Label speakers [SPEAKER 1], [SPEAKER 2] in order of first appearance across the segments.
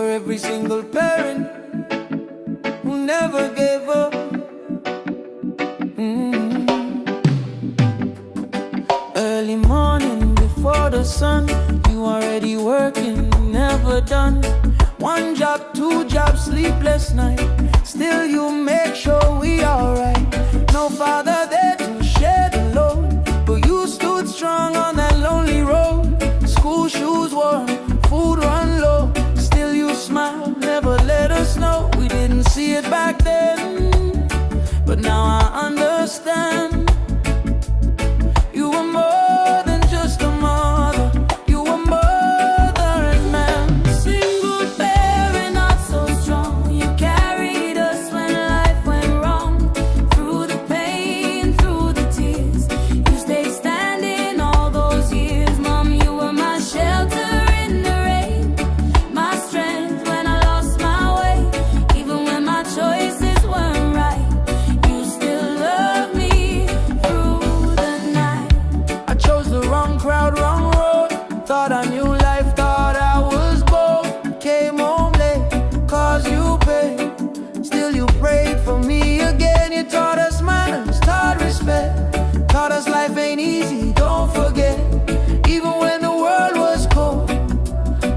[SPEAKER 1] for every single parent who never gave up. Early morning before the sun, you already working, never done. One job, two jobs, sleepless night, still you make sure we alright. No father there to share the load, but you stood strong on that lonely road. School shoes worn, food run low, still you smile, never let us know. We didn't see it back then, but now I understand. You were more than just a mother, you were mother and man. Single parent, not so strong, you carried us when life went wrong. Through the pain, through the tears, you stayed standing all those years. Mom, you were my shelter in the rain, my strength when I lost my way. Even when my choices weren't right, you still loved me through the night. I chose the wrong crowd, wrong road, thought I knew life, thought I was bold. Came home late, cause you paid, still you prayed for me again. You taught us manners, taught respect, taught us life ain't easy, don't forget. Even when the world was cold,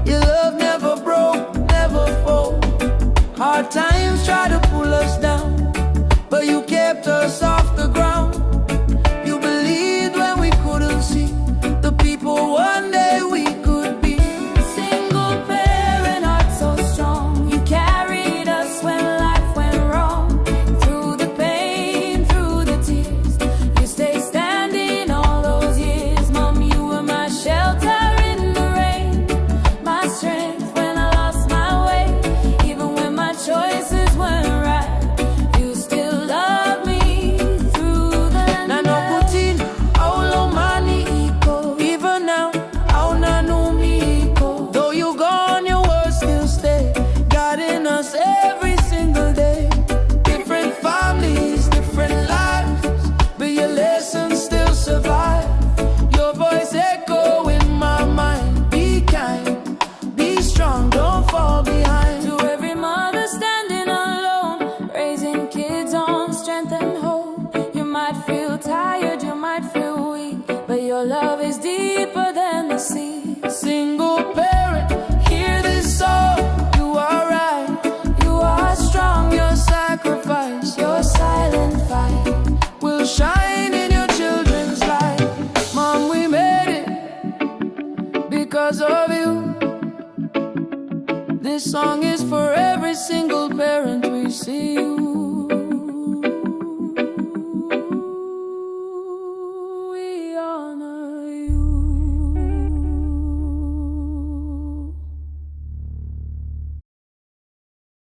[SPEAKER 1] your love never broke, never fold. Hard times try to pull us down, but you kept us off the ground. You believed when we couldn't see the people one day we could be. Single parent, heart so strong, you carried us when life went wrong. Through the pain, through the tears, you stayed standing all those years. Mom, you were my shelter in the rain, my strength when I lost my way. Even when my choices weren't right, you still love me through the night. Nano kutin, aulo mani iko. Even now, auna numi iko. Though you gone, your word still stay, guiding us every single day. Different families, different lives, but your lessons still survive. Your voice echo in my mind. Be kind, be strong, don't fall behind. To every mother standing alone, raising kids on strength and hope. You might feel tired, you might feel weak, but your love is deeper than the sea. Single parent, hear this song. You are right, you are strong. Your sacrifice, your silent fight will shine in your children's life. Mom, we made it because of you. This song is for every single parent. We see you.